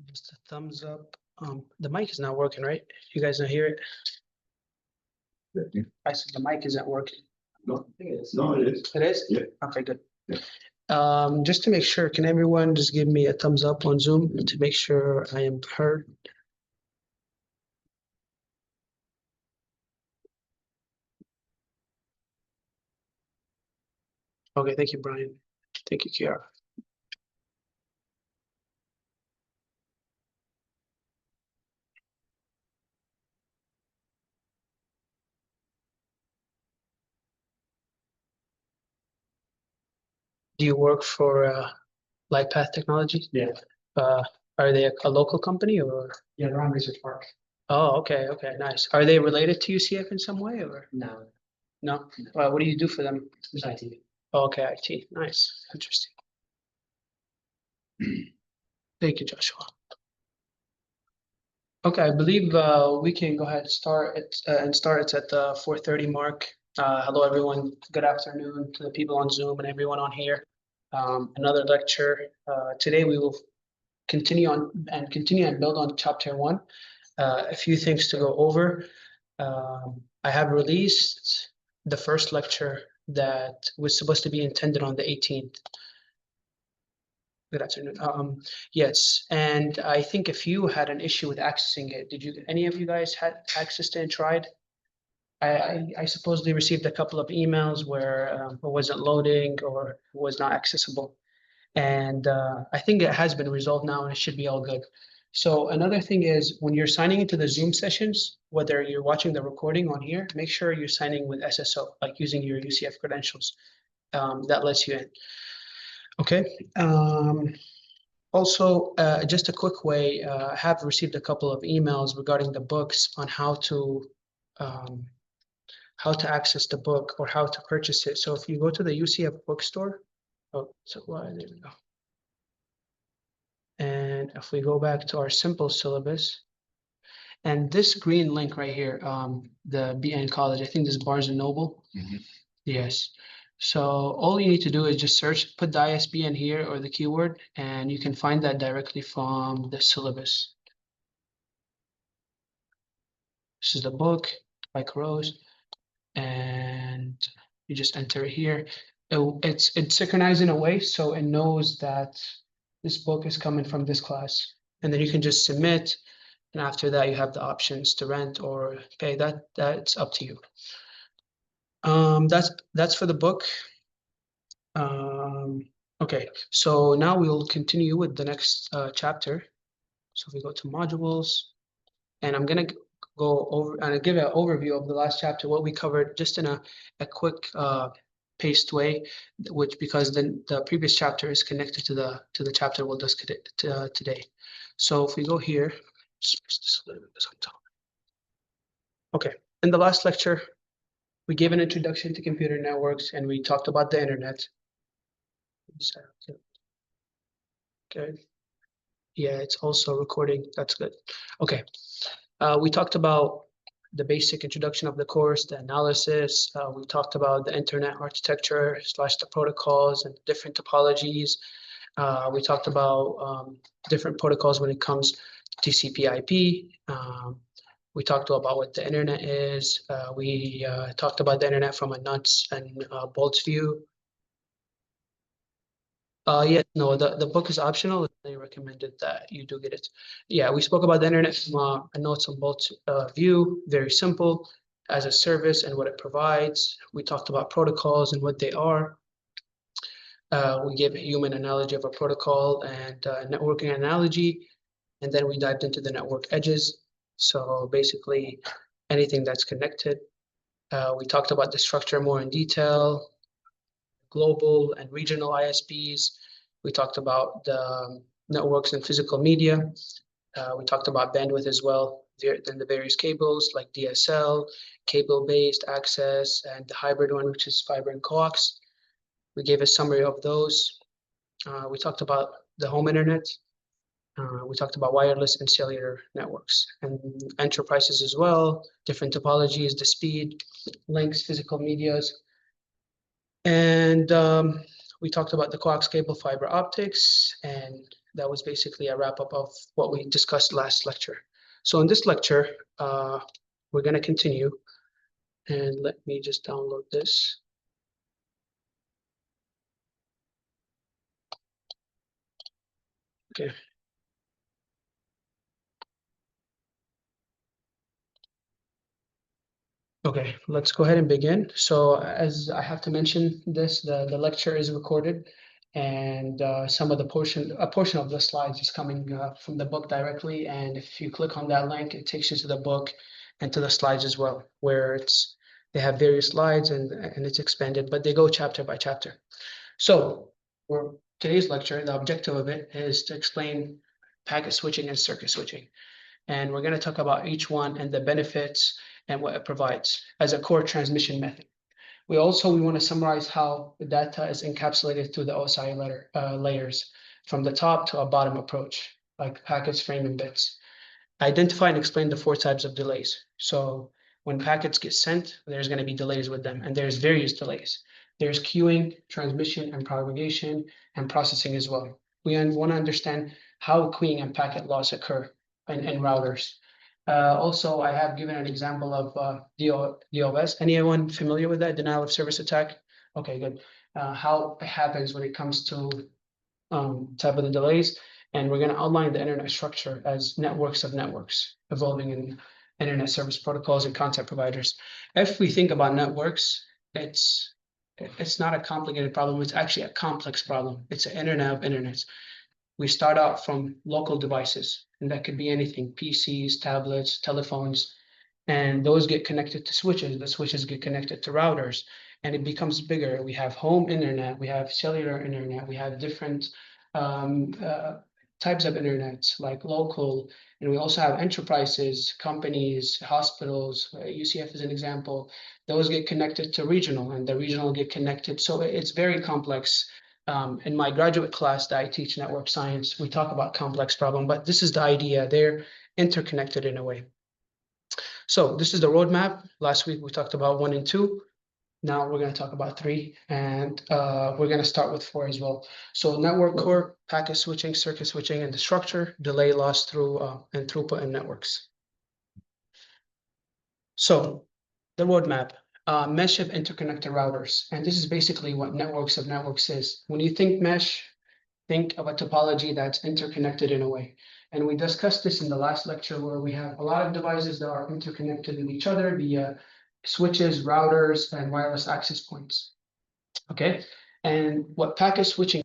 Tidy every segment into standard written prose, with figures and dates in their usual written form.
Just a thumbs up. The mic is not working, right? You guys don't hear it? I said the mic isn't working. No, it is. No, it is. It is? Yeah. Okay, good. Yeah. Just to make sure, can everyone just give me a thumbs up on Zoom to make sure I am heard? Okay, thank you, Brian. Thank you, Kiara. Do you work for LightPath Technologies? Yeah, Are they a local company or? yeah, they're on Research Park. Oh, okay, nice. Are they related to UCF in some way or? No, No? What do you do for them? it's IT. Oh, okay, IT. Nice. Interesting. Thank you, Joshua. Okay, I believe we can go ahead and start it It's at the 4:30 mark. Hello, everyone. Good afternoon to the people on Zoom and everyone on here. Another lecture. Today we will continue and build on chapter 1. A few things to go over. I have released the first lecture that was supposed to be intended on the 18th. Good afternoon. Yes, and I think a few had an issue with accessing it. Any of you guys had accessed it and tried? I supposedly received a couple of emails where it wasn't loading or was not accessible. And I think it has been resolved now and it should be all good. So another thing is when you're signing into the Zoom sessions, whether you're watching the recording on here, make sure you're signing with SSO, like using your UCF credentials. That lets you in. Okay. Also, just a quick way, I have received a couple of emails regarding the books on how to access the book or how to purchase it. So if you go to the UCF bookstore, there we go. And if we go back to our simple syllabus, and this green link right here, the BN College, I think this is Barnes and Noble. Yes. So all you need to do is just search, put the ISBN here or the keyword, and you can find that directly from the syllabus. This is the book by Rose, and you just enter it here. It's synchronized in a way so it knows that this book is coming from this class, and then you can just submit, and after that you have the options to rent or pay. That's up to you. That's for the book. Okay, so now we'll continue with the next chapter. So if we go to modules, and I'm gonna go over and give an overview of the last chapter, what we covered, just in a quick paced way, which because then the previous chapter is connected to the chapter we'll discuss today. So if we go here, just a little bit on top. Okay, in the last lecture, we gave an introduction to computer networks and we talked about the internet. Okay. Yeah, it's also recording. That's good. Okay. We talked about the basic introduction of the course, the analysis. We talked about the internet architecture / the protocols and different topologies. We talked about different protocols when it comes to TCP/IP. We talked about what the internet is. We talked about the internet from a nuts and bolts view. Yeah, no, the book is optional. They recommended that you do get it. Yeah, we spoke about the internet from a nuts and bolts view, very simple as a service and what it provides. We talked about protocols and what they are. We gave a human analogy of a protocol and networking analogy, and then we dived into the network edges. So basically anything that's connected. We talked about the structure more in detail, global and regional ISPs. We talked about the networks and physical media. We talked about bandwidth as well, then the various cables like DSL, cable-based access, and the hybrid one, which is fiber and coax. We gave a summary of those. We talked about the home internet. We talked about wireless and cellular networks and enterprises as well, different topologies, the speed, links, physical medias. And we talked about the coax cable fiber optics and that was basically a wrap up of what we discussed last lecture. So in this lecture, we're going to continue, and let me just download this. Okay. Okay, let's go ahead and begin. So as I have to mention this, the lecture is recorded, and some of the a portion of the slides is coming from the book directly. And if you click on that link, it takes you to the book and to the slides as well, where they have various slides and it's expanded, but they go chapter by chapter. So for today's lecture, the objective of it is to explain packet switching and circuit switching. And we're going to talk about each one and the benefits and what it provides as a core transmission method. We want to summarize how the data is encapsulated through the OSI layers from the top to a bottom approach, like packets, frame, and bits. Identify and explain the 4 types of delays. So when packets get sent, there's going to be delays with them, and there's various delays. There's queuing, transmission, and propagation, and processing as well. We want to understand how queuing and packet loss occur in routers. Also, I have given an example of DOS. Anyone familiar with that, denial of service attack? Okay, good. How it happens when it comes to type of the delays. And we're going to outline the internet structure as networks of networks evolving in internet service protocols and content providers. If we think about networks, it's not a complicated problem. It's actually a complex problem. It's an internet of internets. We start out from local devices, and that could be anything: PCs, tablets, telephones, and those get connected to switches. The switches get connected to routers, and it becomes bigger. We have home internet, we have cellular internet, we have different types of internet, like local, and we also have enterprises, companies, hospitals. UCF is an example. Those get connected to regional, and the regional get connected. So it's very complex. In my graduate class that I teach network science, we talk about complex problem, but this is the idea. They're interconnected in a way. So this is the roadmap. Last week we talked about 1 and 2. Now we're going to talk about 3, and we're going to start with 4 as well. So network core, packet switching, circuit switching, and the structure, delay, loss through and throughput in networks. So the roadmap, mesh of interconnected routers. And this is basically what networks of networks is. When you think mesh, think of a topology that's interconnected in a way. And we discussed this in the last lecture, where we have a lot of devices that are interconnected with each other via switches, routers, and wireless access points. Okay, and what packet switching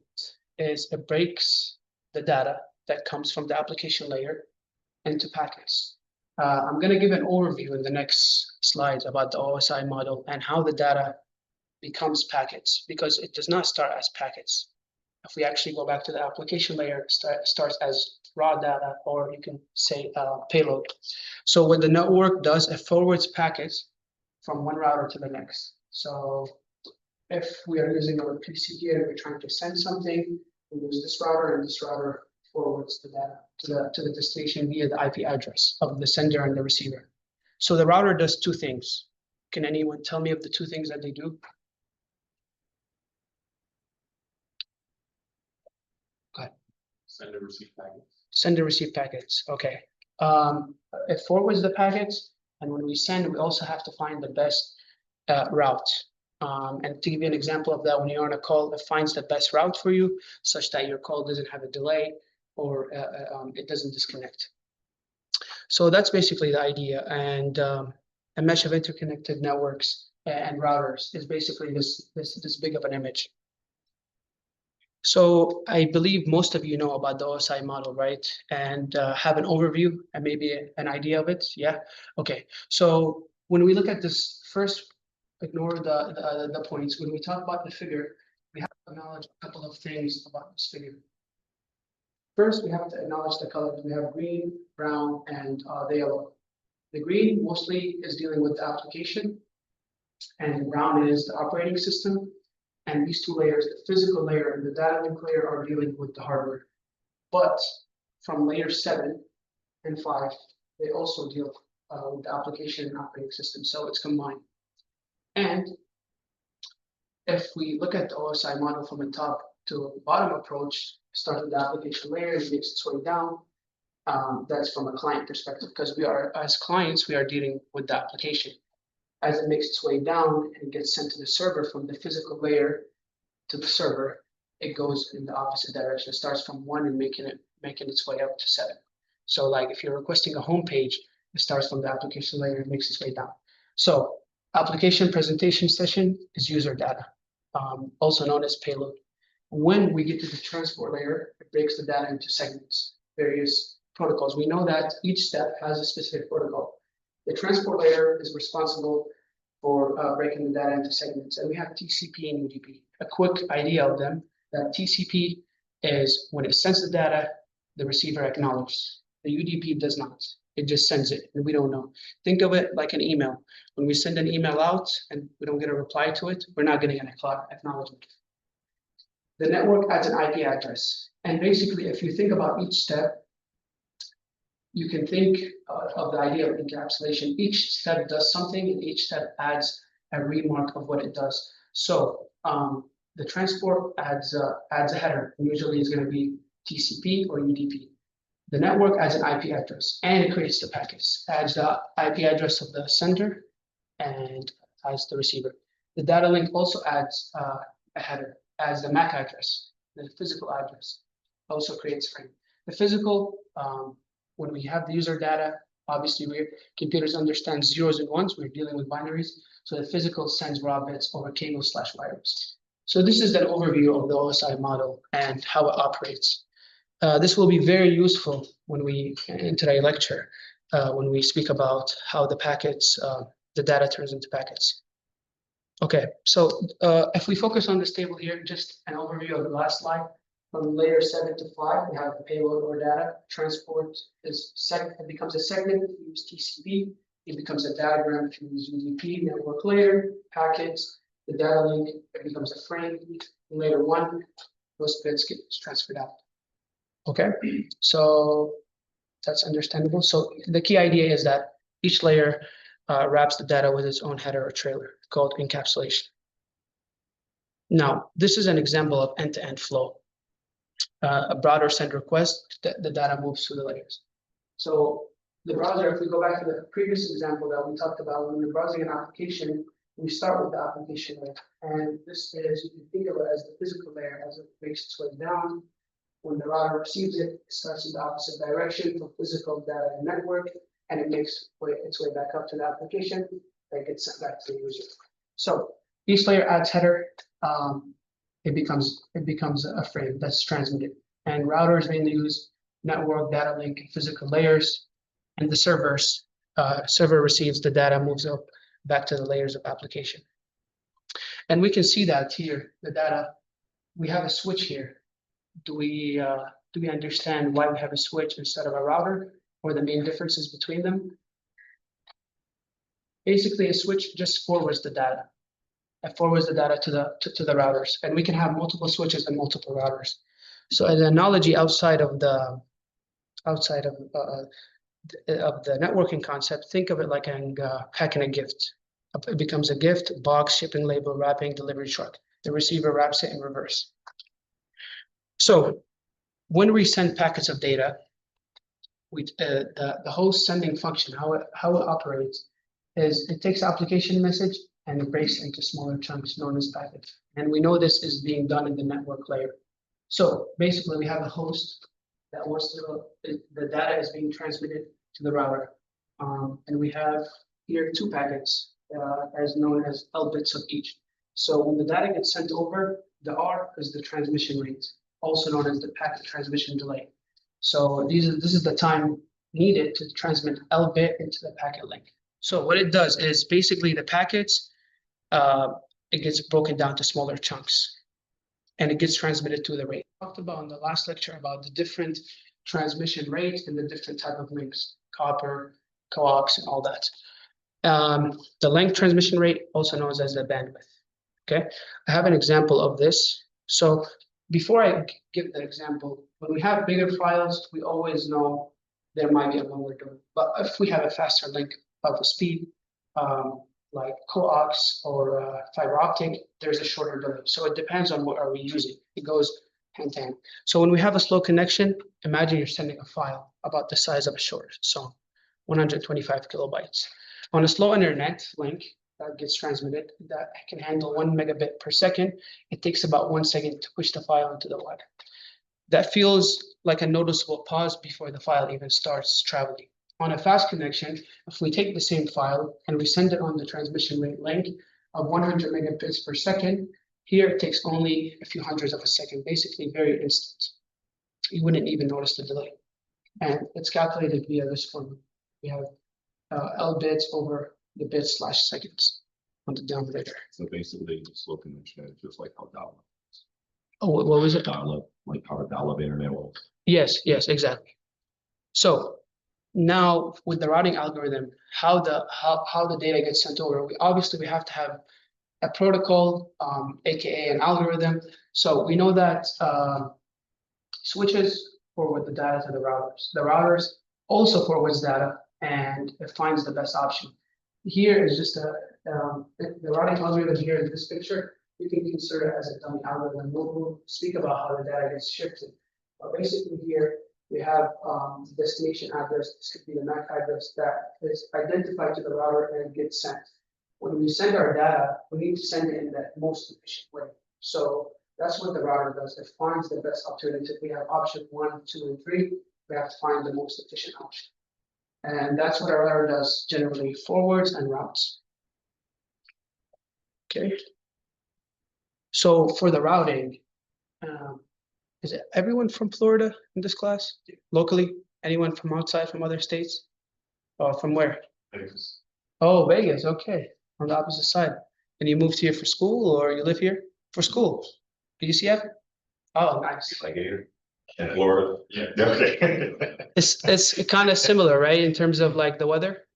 is it breaks the data that comes from the application layer into packets. I'm going to give an overview in the next slides about the OSI model and how the data becomes packets, because it does not start as packets. If we actually go back to the application layer, it starts as raw data, or you can say payload. So what the network does, it forwards packets from one router to the next. So if we are using our PC here, we're trying to send something, we use this router, and this router forwards the data to the destination via the IP address of the sender and the receiver. So the router does 2 things. Can anyone tell me of the 2 things that they do? Go ahead. Send and receive packets. Send and receive packets. Okay. It forwards the packets, and when we send, we also have to find the best route. And to give you an example of that, when you're on a call, it finds the best route for you, such that your call doesn't have a delay or it doesn't disconnect. So that's basically the idea. And a mesh of interconnected networks and routers is basically this big of an image. So I believe most of you know about the OSI model, right? And have an overview and maybe an idea of it. Yeah. Okay. So when we look at this, first, ignore the points. When we talk about the figure, we have to acknowledge a couple of things about this figure. First, we have to acknowledge the colors. We have green, brown, and the yellow. The green mostly is dealing with the application, and brown is the operating system. And these 2 layers, the physical layer and the data link layer, are dealing with the hardware. But from layer 7 and 5, they also deal with the application and operating system. So it's combined. And if we look at the OSI model from the top, to bottom approach starts with the application layer and makes its way down. That's from a client perspective, because we are, as clients, we are dealing with the application. As it makes its way down and gets sent to the server from the physical layer to the server, it goes in the opposite direction. It starts from 1 and making its way up to 7. So like if you're requesting a home page, it starts from the application layer and makes its way down. So application presentation session is user data, also known as payload. When we get to the transport layer, it breaks the data into segments, various protocols. We know that each step has a specific protocol. The transport layer is responsible for breaking the data into segments, and we have TCP and UDP. A quick idea of them: that TCP is when it sends the data, the receiver acknowledges. The UDP does not. It just sends it, and we don't know. Think of it like an email. When we send an email out and we don't get a reply to it, we're not getting an acknowledgement. The network adds an IP address. And basically, if you think about each step, you can think of the idea of encapsulation. Each step does something, and each step adds a remark of what it does. So the transport adds a header. Usually it's going to be TCP or UDP. The network adds an IP address, and it creates the packets, adds the IP address of the sender, and adds the receiver. The data link also adds a header, adds the MAC address, the physical address, also creates frame. The physical, when we have the user data, obviously computers understand zeros and ones. We're dealing with binaries. So the physical sends raw bits over cable/wires. So this is an overview of the OSI model and how it operates. This will be very useful when we, in today's lecture, when we speak about how the packets, the data turns into packets. Okay, so if we focus on this table here, just an overview of the last slide. From layer 7 to 5, we have the payload or data. Transport it becomes a segment if you use TCP. It becomes a diagram if you use UDP. Network layer, packets, the data link, it becomes a frame. In layer 1, those bits get transferred out. Okay, so that's understandable. So the key idea is that each layer wraps the data with its own header or trailer, called encapsulation. Now, this is an example of end-to-end flow. A browser send request, the data moves through the layers. So the browser, if we go back to the previous example that we talked about, when we're browsing an application, we start with the application layer. And this is, you can think of it as the physical layer as it makes its way down. When the router receives it, it starts in the opposite direction from physical data and network, and it makes its way back up to the application that gets sent back to the user. So each layer adds header. It becomes a frame that's transmitted. And routers mainly use network, data link, and physical layers. And the server receives the data, moves up back to the layers of application. And we can see that here, the data. We have a switch here. Do we understand why we have a switch instead of a router, or the main differences between them? Basically, a switch just forwards the data. It forwards the data to the routers, and we can have multiple switches and multiple routers. So, as an analogy outside of the networking concept, think of it like packing a gift. It becomes a gift: box, shipping label, wrapping, delivery truck. The receiver wraps it in reverse. So when we send packets of data, the host sending function, how it operates, is it takes application message and it breaks into smaller chunks known as packets. And we know this is being done in the network layer. So basically, we have a host that wants to, the data is being transmitted to the router. And we have here 2 packets as known as L bits of each. So when the data gets sent over, the R is the transmission rate, also known as the packet transmission delay. So this is the time needed to transmit L bit into the packet link. So what it does is basically the packets, it gets broken down to smaller chunks, and it gets transmitted to the rate. We talked about in the last lecture about the different transmission rates and the different type of links, copper, coax, and all that. The length transmission rate, also known as the bandwidth. Okay, I have an example of this. So before I give the example, when we have bigger files, we always know there might be a longer delay. But if we have a faster link of the speed, like coax or fiber optic, there's a shorter delay. So it depends on what are we using. It goes hand to hand. So when we have a slow connection, imagine you're sending a file about the size of a short song, 125 kilobytes. On a slow internet link that gets transmitted, that can handle 1 megabit per second, it takes about 1 second to push the file into the web. That feels like a noticeable pause before the file even starts traveling. On a fast connection, if we take the same file and we send it on the transmission rate link of 100 megabits per second, here it takes only a few hundreds of a second, basically very instant. You wouldn't even notice the delay. And it's calculated via this formula. We have L bits over the bits slash seconds on the denominator. So basically, the slow connection is just like how dial-up. Oh, what was it? Dial-up, like how a dial-up internet was. Yes, exactly. So now with the routing algorithm, how the data gets sent over, we have to have a protocol, aka an algorithm. So we know that switches forward the data to the routers. The routers also forwards data and it finds the best option. Here is just the routing algorithm here in this picture. You can consider it as a dummy algorithm. We'll speak about how the data gets shifted. But basically here we have the destination address. This could be the MAC address that is identified to the router and gets sent. When we send our data, we need to send it in the most efficient way. So that's what the router does. It finds the best alternative. We have option 1, 2, and 3. We have to find the most efficient option. And that's what our router does generally, forwards and routes. Okay. So for the routing, is it everyone from Florida in this class? Locally? Anyone from outside, from other states? From where? Vegas. Oh, Vegas, okay. On the opposite side. And you moved here for school or you live here? For school? UCF? Oh, nice. Like here in Florida. Yeah. Okay. It's kind of similar, right? In terms of like the weather?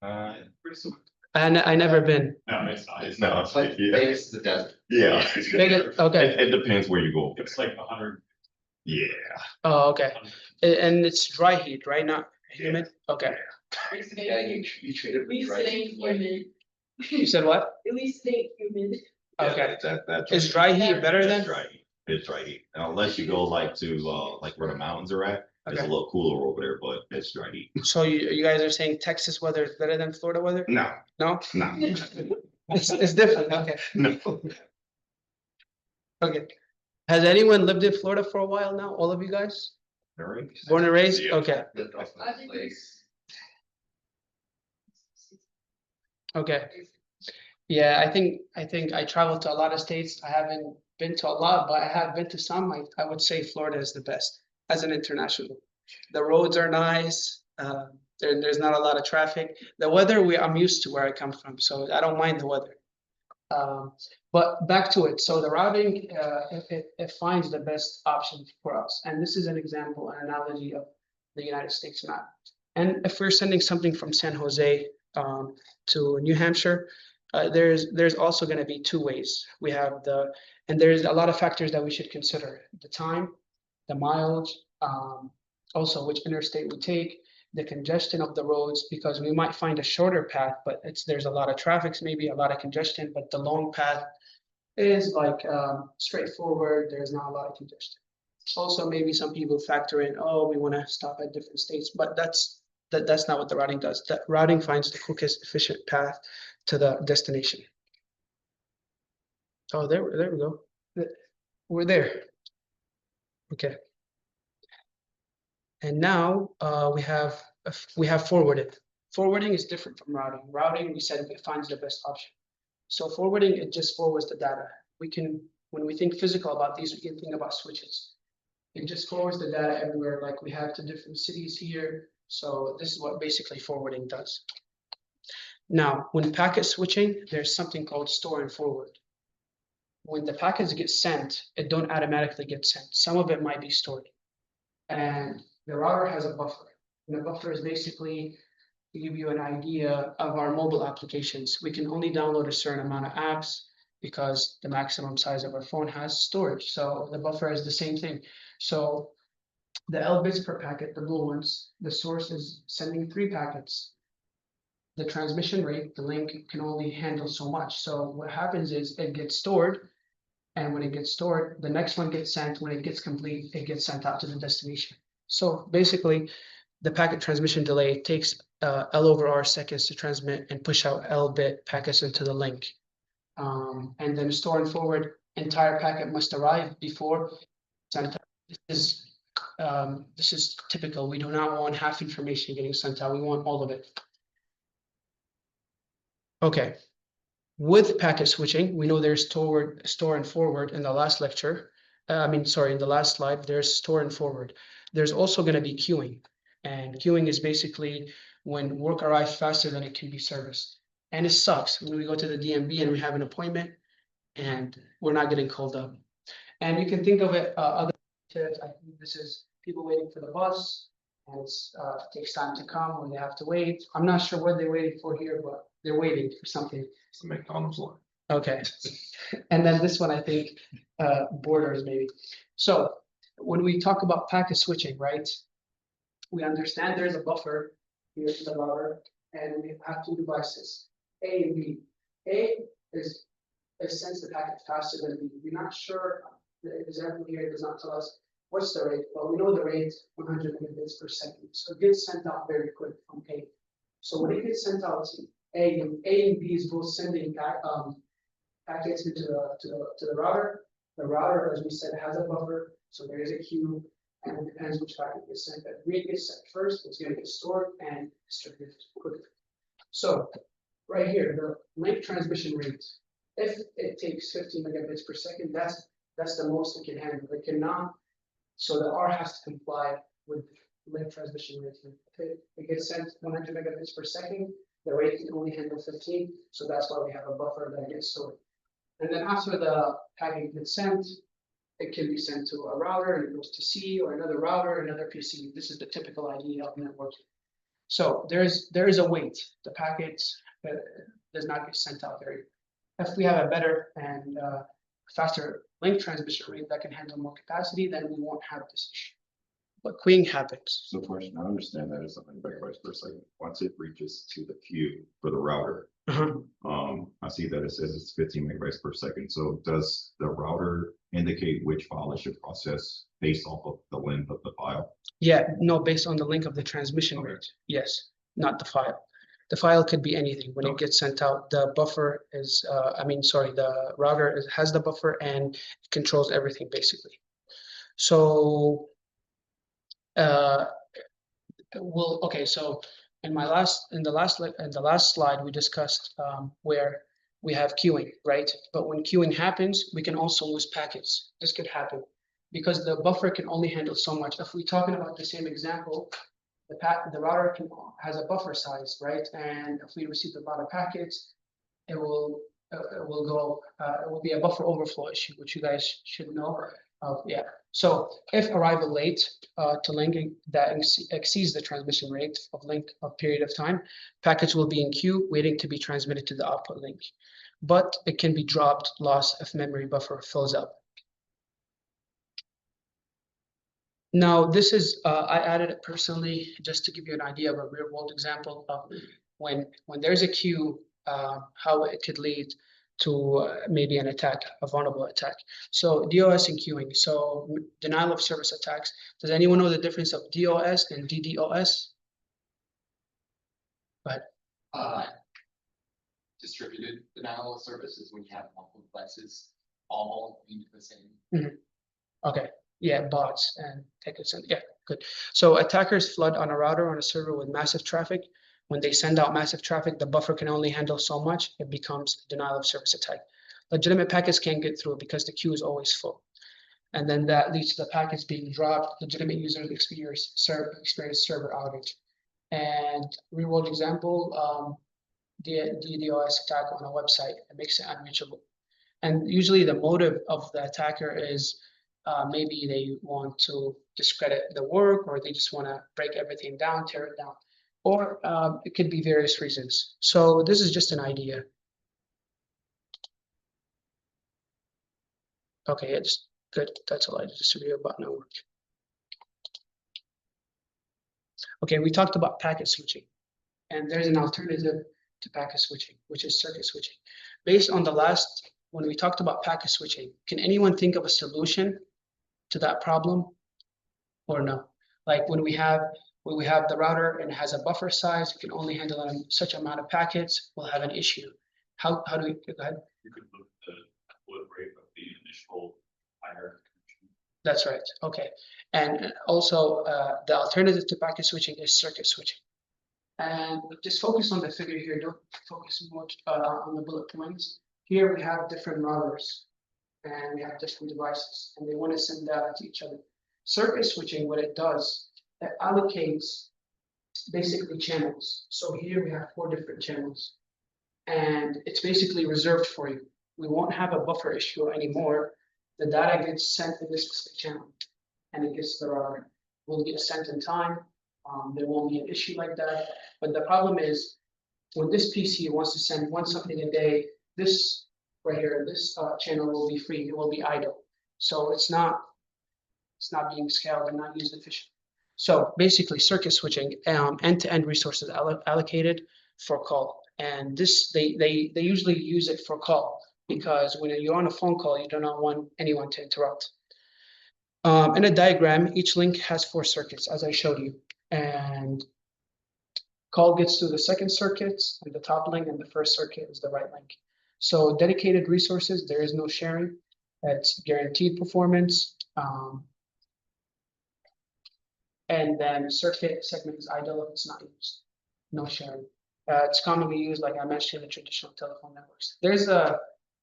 Pretty similar. I never been. No, it's not. It's not. It's like Yeah. Vegas is the desert. Yeah. Vegas, okay. It depends where you go. It's like 100. Yeah. Oh, okay. And it's dry heat, right? Not humid? Okay. Yeah, you treat it At least right. it ain't humid. You said what? At least it ain't humid. Okay. That's Is dry heat better That's than? dry heat. It's dry heat. Unless you go like to like where the mountains are at, it's a Okay. little cooler over there, but it's dry heat. So you guys are saying Texas weather is better than Florida weather? No, No? no, It's different, okay. no. Okay. Has anyone lived in Florida for a while now? All of you guys? All right. Born and raised? Yeah. Okay, I think it's. okay. Yeah, I think I traveled to a lot of states. I haven't been to a lot, but I have been to some. I would say Florida is the best as an international. The roads are nice. There's not a lot of traffic. The weather I'm used to where I come from, so I don't mind the weather. But back to it. So the routing, it finds the best option for us. And this is an example, an analogy of the United States map. And if we're sending something from San Jose to New Hampshire, there's also going to be two ways. We have and there's a lot of factors that we should consider: the time, the mileage, also which interstate we take, the congestion of the roads, because we might find a shorter path, but there's a lot of traffic, maybe a lot of congestion, but the long path is like straightforward. There's not a lot of congestion. Also, maybe some people factor in, oh, we want to stop at different states, but that's not what the routing does. The routing finds the quickest, efficient path to the destination. Oh, there we go. We're there. Okay. And now we have forwarded. Forwarding is different from routing. Routing, we said it finds the best option. So forwarding, it just forwards the data. When we think physical about these, we can think about switches. It just forwards the data everywhere, like we have to different cities here. So this is what basically forwarding does. Now, when packet switching, there's something called store and forward. When the packets get sent, it don't automatically get sent. Some of it might be stored. And the router has a buffer. And the buffer is basically to give you an idea of our mobile applications. We can only download a certain amount of apps because the maximum size of our phone has storage. So the buffer is the same thing. So the L bits per packet, the blue ones, the source is sending 3 packets. the transmission rate, the link can only handle so much. So what happens is it gets stored. And when it gets stored, the next one gets sent. When it gets complete, it gets sent out to the destination. So basically, the packet transmission delay takes L over R seconds to transmit and push out L bit packets into the link. And then store and forward, entire packet must arrive before sent out. This is typical. We do not want half information getting sent out. We want all of it. Okay. With packet switching, we know there's store and forward in the last lecture. In the last slide, there's store and forward. There's also going to be queuing. And queuing is basically when work arrives faster than it can be serviced. And it sucks when we go to the DMV and we have an appointment and we're not getting called up. And you can think of it other tips. I think this is people waiting for the bus, and it takes time to come or they have to wait. I'm not sure what they're waiting for here, but they're waiting for something. It's the McDonald's line. Okay. And then this one, I think, borders maybe. So when we talk about packet switching, right? We understand there's a buffer here in the router, and we have two devices, A and B. A is sends the packet faster than B. We're not sure, the example here does not tell us what's the rate, but we know the rate 100 megabits per second. So it gets sent out very quick from A. So when it gets sent out to A and B is both sending packets into the router. The router, as we said, has a buffer, so there is a queue, and it depends which packet gets sent. That rate gets sent first, it's going to get stored and distributed quickly. So right here, the link transmission rate, if it takes 15 megabits per second, that's the most it can handle. It cannot, so the R has to comply with link transmission rate. If it gets sent 100 megabits per second, the rate can only handle 15, so that's why we have a buffer that gets stored. And then after the packet gets sent, it can be sent to a router, and it goes to C or another router, another PC. This is the typical idea of networking. So there is a wait. The packet does not get sent out very. If we have a better and faster link transmission rate that can handle more capacity, then we won't have this issue. But queuing happens. So question, I understand that is something megabytes per second. Once it reaches to the queue for the router, I see that it says it's 15 megabytes per second. So does the router indicate which file it should process based off of the length of the file? Yeah, no, based on the length of the transmission rate. Yes, not the file. The file could be anything. When it gets sent out, the buffer is, the router has the buffer and controls everything basically. So, so in the last slide, we discussed where we have queuing, right? But when queuing happens, we can also lose packets. This could happen because the buffer can only handle so much. If we're talking about the same example, the router has a buffer size, right? And if we receive a lot of packets, it will be a buffer overflow issue, which you guys should know. Yeah. So if arrival late to link that exceeds the transmission rate of link of period of time, packets will be in queue waiting to be transmitted to the output link. But it can be dropped, lost if memory buffer fills up. Now, this is, I added it personally just to give you an idea of a real world example of when there's a queue, how it could lead to maybe an attack, a vulnerable attack. So DOS and queuing. So denial of service attacks. Does anyone know the difference of DOS and DDoS? But Distributed denial of service is when you have multiple devices all into the same. Okay. Yeah, bots and tickets and yeah, good. So attackers flood on a router on a server with massive traffic. When they send out massive traffic, the buffer can only handle so much. It becomes denial of service attack. Legitimate packets can't get through because the queue is always full. And then that leads to the packets being dropped. Legitimate users experience server outage. And real world example, DDoS attack on a website, it makes it unreachable. And usually the motive of the attacker is maybe they want to discredit the work, or they just want to break everything down, tear it down, or it could be various reasons. So this is just an idea. Okay, it's good. That's all I just to review about network. Okay, we talked about packet switching. And there's an alternative to packet switching, which is circuit switching. Based on the last, when we talked about packet switching, can anyone think of a solution to that problem or no? Like when we have the router and it has a buffer size, it can only handle such amount of packets, we'll have an issue. How do we, go ahead? You could move the upload rate of the initial higher. That's right, okay. And also, the alternative to packet switching is circuit switching. And just focus on the figure here, don't focus much on the bullet points. Here we have different routers and we have different devices and they want to send data to each other. Circuit switching, what it does, it allocates basically channels. So here we have 4 different channels and it's basically reserved for you. We won't have a buffer issue anymore. The data gets sent in this specific channel and it gets to the router. Will get sent in time. There won't be an issue like that. But the problem is when this PC wants to send something a day, this right here, this channel will be free. It will be idle. So it's not being scaled and not used efficiently. So basically circuit switching, end-to-end resources allocated for call. And this, they usually use it for call because when you're on a phone call, you do not want anyone to interrupt. In a diagram, each link has 4 circuits, as I showed you. And call gets to the second circuit, and the top link, and the first circuit is the right link. So dedicated resources, there is no sharing. It's guaranteed performance. And then circuit segment is idle if it's not used. No sharing. It's commonly used, like I mentioned, in traditional telephone networks. There's an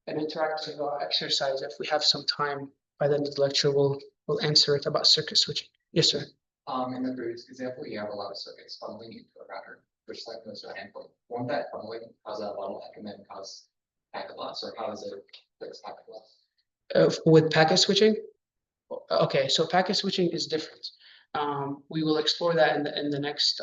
interactive exercise. If we have some time by the end of the lecture, we'll answer it about circuit switching. Yes, sir. In the previous example, you have a lot of circuits funneling into a router, which like goes to an endpoint. Won't that funneling cause a bottleneck and then cause packet loss, or how does it fix packet loss? With packet switching? Okay, so packet switching is different. We will explore that in the next,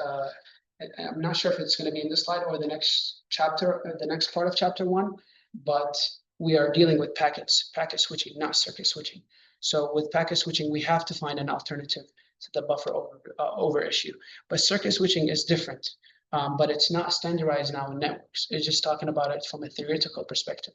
I'm not sure if it's going to be in this slide or the next chapter, the next part of chapter 1, but we are dealing with packet switching, not circuit switching. So with packet switching, we have to find an alternative to the buffer over issue. But circuit switching is different, but it's not standardized now in networks. It's just talking about it from a theoretical perspective.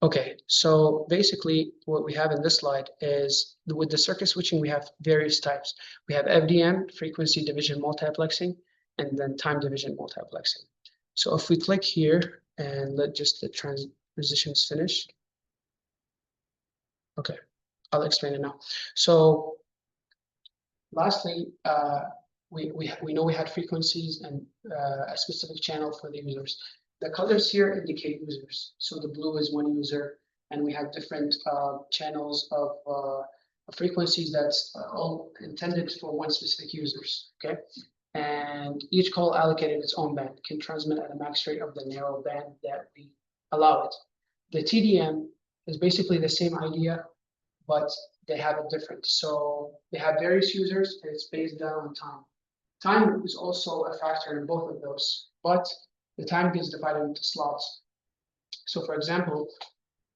Okay, so basically what we have in this slide is with the circuit switching, we have various types. We have FDM, frequency division multiplexing, and then time division multiplexing. So if we click here and let just the transitions finish. Okay, I'll explain it now. So lastly, we know we had frequencies and a specific channel for the users. The colors here indicate users. So the blue is one user, and we have different channels of frequencies that's all intended for one specific users, okay? And each call allocated its own band, can transmit at a max rate of the narrow band that we allow it. The TDM is basically the same idea, but they have it different. So they have various users, and it's based down on time. Time is also a factor in both of those, but the time gets divided into slots. So for example,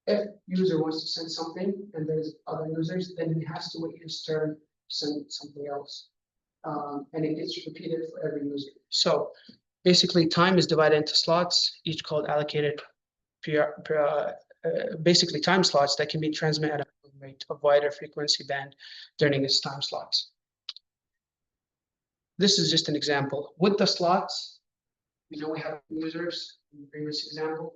if user wants to send something and there's other users, then he has to wait his turn to send something else. And it gets repeated for every user. So basically time is divided into slots, each called allocated basically time slots that can be transmitted at a rate of wider frequency band during its time slots. This is just an example. With the slots, we know we have users in the previous example.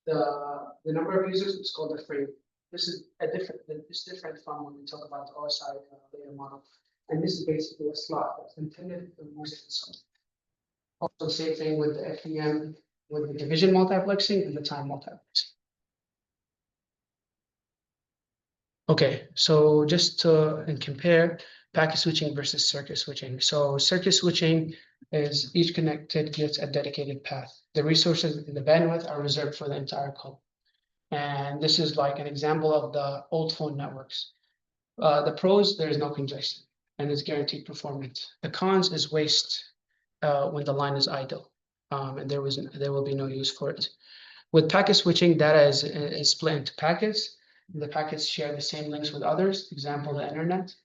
The number of users is called a frame. This is it's different from when we talk about the OSI layer model. And this is basically a slot that's intended for using something. Also, same thing with the FEM, with the division multiplexing and the time multiplexing. Okay, so just to compare packet switching versus circuit switching. So circuit switching is each connected gets a dedicated path. The resources and the bandwidth are reserved for the entire call. And this is like an example of the old phone networks. The pros, there is no congestion and it's guaranteed performance. The cons is waste when the line is idle, and there will be no use for it. With packet switching, data is split into packets. The packets share the same links with others. Example, the internet.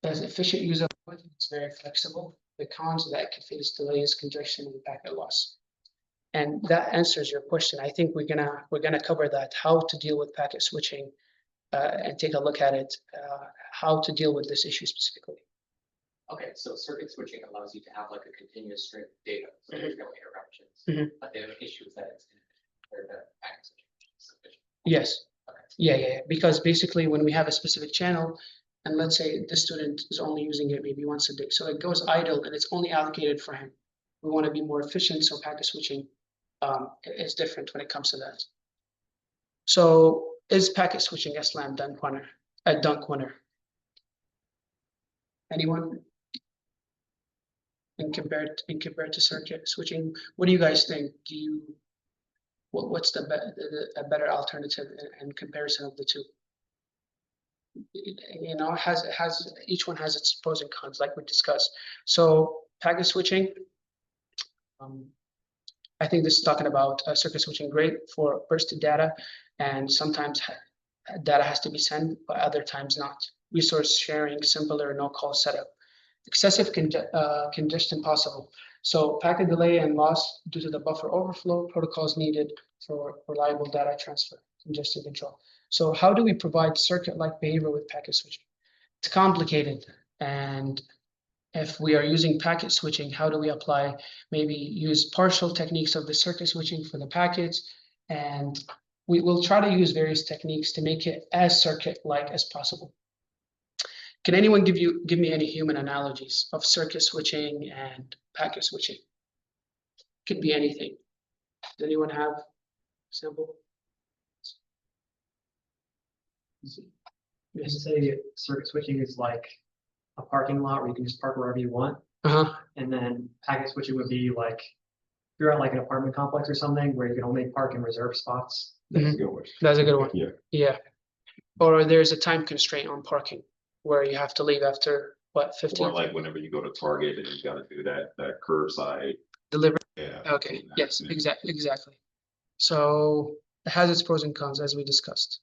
There's efficient use of it. It's very flexible. the cons that could face delays, congestion, and packet loss. And that answers your question. I think we're gonna cover that, how to deal with packet switching, and take a look at it, how to deal with this issue specifically. Okay, so circuit switching allows you to have like a continuous stream of data, so Mm-hmm. there's no interruptions. Mhm. But the issue is that it's inefficient, or the packet switching is sufficient. Yes. Okay. Yeah, because basically when we have a specific channel, and let's say the student is only using it maybe once a day, so it goes idle and it's only allocated for him. We want to be more efficient, so packet switching is different when it comes to that. So is packet switching a slam dunk winner, a dunk winner? Anyone? In compared to circuit switching, what do you guys think? What's a better alternative in comparison of the two? You know, each one has its pros and cons, like we discussed. So packet switching, I think this is talking about circuit switching, great for bursted data, and sometimes data has to be sent, but other times not. Resource sharing, simpler, no call setup. Excessive congestion possible. So packet delay and loss due to the buffer overflow, protocols needed for reliable data transfer, congestion control. So how do we provide circuit-like behavior with packet switching? It's complicated. And if we are using packet switching, how do we apply, maybe use partial techniques of the circuit switching for the packets? And we will try to use various techniques to make it as circuit-like as possible. Can anyone give me any human analogies of circuit switching and packet switching? Could be anything. Does anyone have example? You say circuit switching is like a parking lot where you can just park wherever you want. Uh-huh. And then packet switching would be like, you're at like an apartment complex or something where you can only park in reserved spots. That's a good one. That's a good one. Yeah. Yeah. Or there's a time constraint on parking where you have to leave after what, 15? Or like whenever you go to Target and you gotta do that curbside. Delivery. Yeah. Okay, yes, exactly. So it has its pros and cons as we discussed.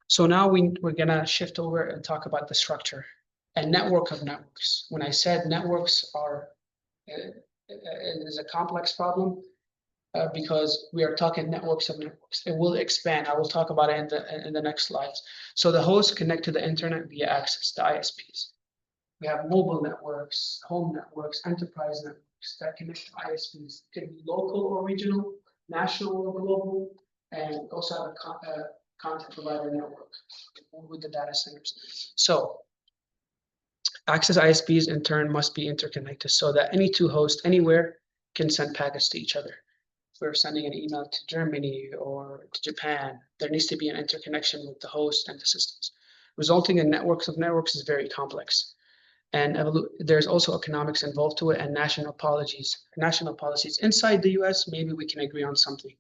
So now we're gonna shift over and talk about the structure and network of networks. When I said networks are is a complex problem, because we are talking networks of networks. It will expand. I will talk about it in the next slides. So the hosts connect to the internet via access, the ISPs. We have mobile networks, home networks, enterprise networks that connect to ISPs. It could be local or regional, national or global, and also have a content provider network with the data centers. So access ISPs in turn must be interconnected so that any two hosts anywhere can send packets to each other. If we're sending an email to Germany or to Japan, there needs to be an interconnection with the host and the systems. Resulting in networks of networks is very complex. And there's also economics involved to it and national policies. Inside the US, maybe we can agree on something.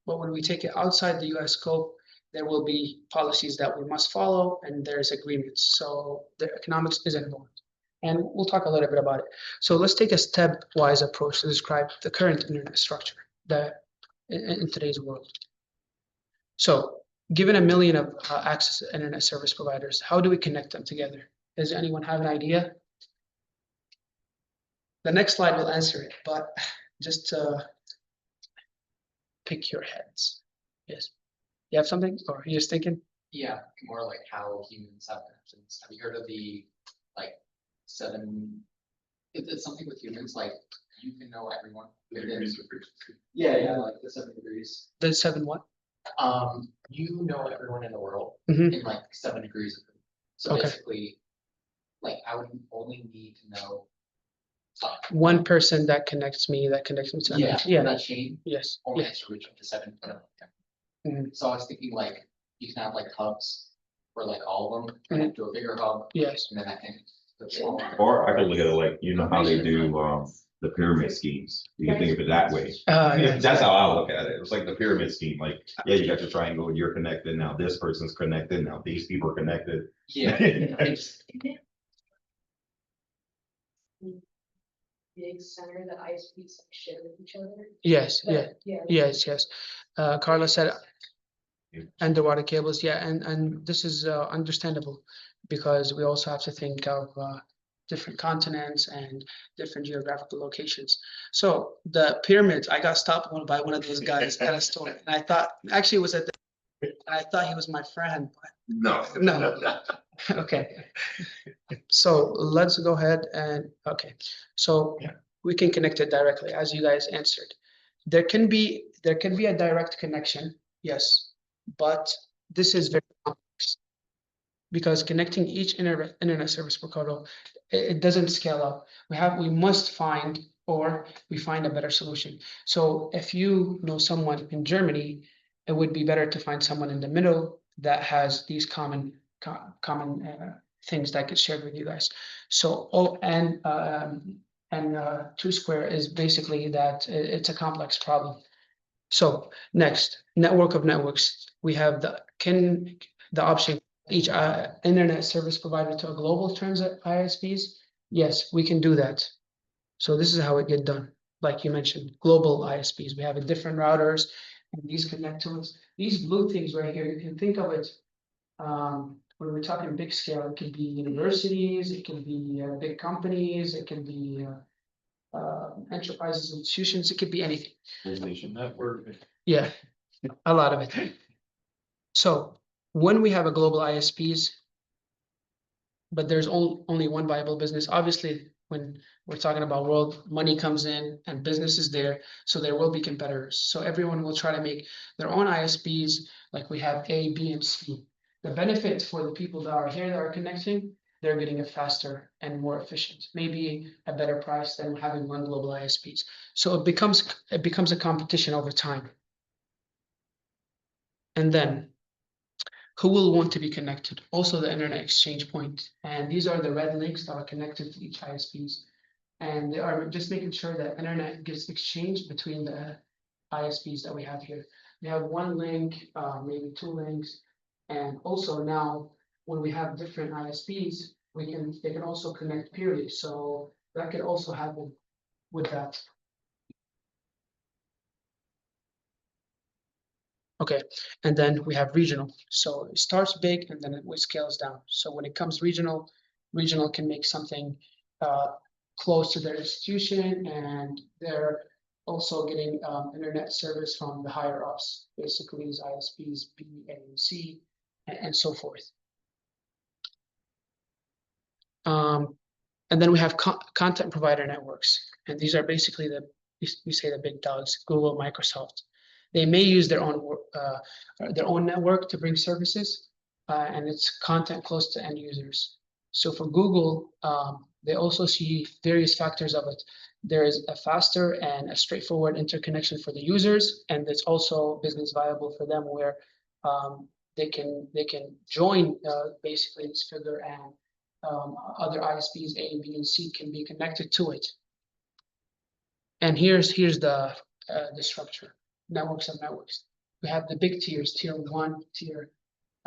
But when we take it outside the US scope, there will be policies that we must follow and there's agreements. So the economics is involved. And we'll talk a little bit about it. So let's take a stepwise approach to describe the current internet structure in today's world. So given 1 million of access internet service providers, how do we connect them together? Does anyone have an idea? The next slide will answer it, but just pick your heads. Yes. You have something, or you're just thinking? Yeah, more like how humans have connections. Have you heard of the like 7? It's something with humans, like you can know everyone. Yeah, like the 7 degrees. The 7 what? You know everyone in the world Mhm. in like 7 degrees of freedom. So Okay. basically, like I would only need to know. One person that connects me to another. Yeah, Yeah. that chain Yes. only Yeah. has to reach up to 7. Mhm. So I was thinking like you can have like hubs where like all of them connect to a bigger hub, Yes. and then I can. The smaller. Or I could look at it like, you know how they do the pyramid schemes. You can think of it that way. Yeah. That's how I look at it. It's like the pyramid scheme. Like, yeah, you got your triangle, you're connected. Now this person's connected. Now these people are connected. Yeah. It's- Big center that ISPs share with each other. Yes. Yeah. But, yeah. Yes. Carla said underwater cables. Yeah, and this is understandable because we also have to think of different continents and different geographical locations. So the pyramids, I got stopped by one of those guys at a store, and I thought actually it was I thought he was my friend, but No. no. Okay. So let's go ahead and, okay, so we can connect it directly, as you guys answered. There can be a direct connection, yes, but this is very complex because connecting each internet service provider, it doesn't scale up. We must find, or we find a better solution. So if you know someone in Germany, it would be better to find someone in the middle that has these common things that get shared with you guys. So, two square is basically that it's a complex problem. So next, network of networks. We have the option each internet service provider to a global transit ISPs. Yes, we can do that. So this is how it get done. Like you mentioned, global ISPs. We have a different routers, and these connect to us. These blue things right here, you can think of it. When we're talking big scale, it could be universities, it can be big companies, it can be enterprises, institutions, it could be anything. Nation network. Yeah, a lot of it. So when we have a global ISPs, but there's only one viable business, obviously, when we're talking about world, money comes in and business is there, so there will be competitors. So everyone will try to make their own ISPs, like we have A, B, and C. The benefit for the people that are here that are connecting, they're getting it faster and more efficient, maybe a better price than having one global ISPs. So it becomes a competition over time. And then who will want to be connected? Also the internet exchange point. And these are the red links that are connected to each ISPs. And they are just making sure that internet gets exchanged between the ISPs that we have here. We have one link, maybe two links. And also now, when we have different ISPs, they can also connect period. So that could also happen with that. Okay, and then we have regional. So it starts big and then it scales down. So when it comes regional, regional can make something close to their institution, and they're also getting internet service from the higher ups, basically these ISPs, B, A, and C, and so forth. And then we have content provider networks, and these are basically we say the big dogs, Google, Microsoft. They may use their own network to bring services, and it's content close to end users. So for Google, they also see various factors of it. There is a faster and a straightforward interconnection for the users, and it's also business viable for them, where they can join basically this figure, and other ISPs A, B, and C can be connected to it. And here's the structure. Networks of networks. We have the big tiers, tier one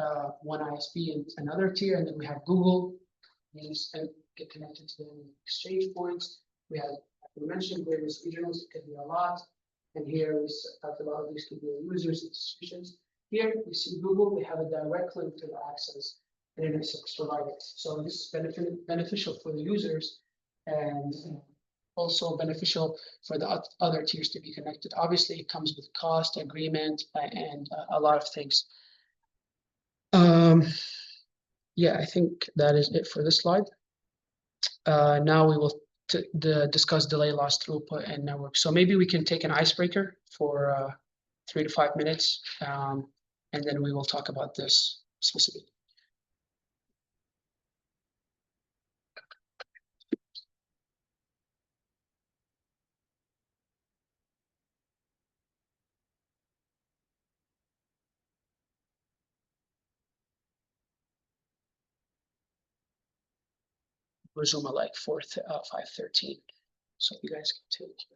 ISP and another tier, and then we have Google. These get connected to the exchange points. We mentioned various regionals, it could be a lot. And here we talked about these could be users, institutions. Here we see Google, we have a direct link to the access internet service provider. So this is beneficial for the users, and also beneficial for the other tiers to be connected. Obviously, it comes with cost, agreement, and a lot of things. Yeah, I think that is it for this slide. Now we will discuss delay, loss, throughput, and network. So maybe we can take an icebreaker for 3 to 5 minutes, and then we will talk about this specifically. Resume at like 5:13. So you guys can take.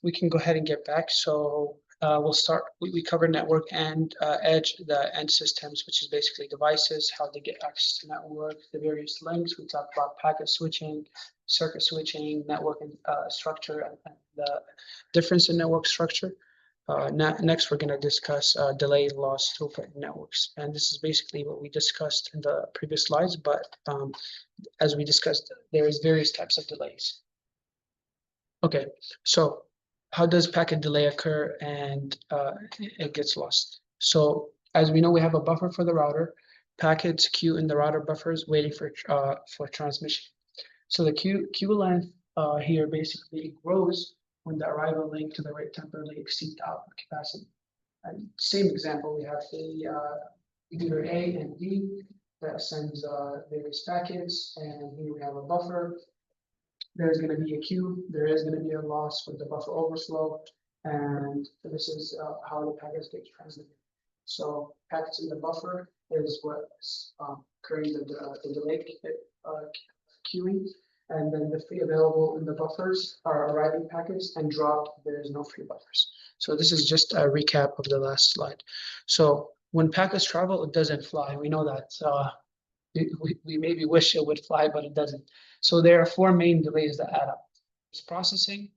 We can go ahead and get back. So we'll start, we covered network and edge, the end systems, which is basically devices, how they get access to network, the various links. We talked about packet switching, circuit switching, network and structure, and the difference in network structure. Next, we're going to discuss delay, loss, throughput networks. And this is basically what we discussed in the previous slides, but as we discussed, there is various types of delays. Okay, so how does packet delay occur and it gets lost? So as we know, we have a buffer for the router. Packets queue in the router buffers waiting for transmission. So the queue length here basically grows when the arrival link to the rate temporarily exceeds the output capacity. And same example, we have either A and B that sends various packets, and here we have a buffer. There's going to be a queue, there is going to be a loss with the buffer overflow, and this is how the packets get transmitted. So packets in the buffer is what is occurring the delay queuing, and then the free available in the buffers are arriving packets, and dropped, there is no free buffers. So this is just a recap of the last slide. So when packets travel, it doesn't fly. We know that. We maybe wish it would fly, but it doesn't. So there are four main delays that add up. There's processing,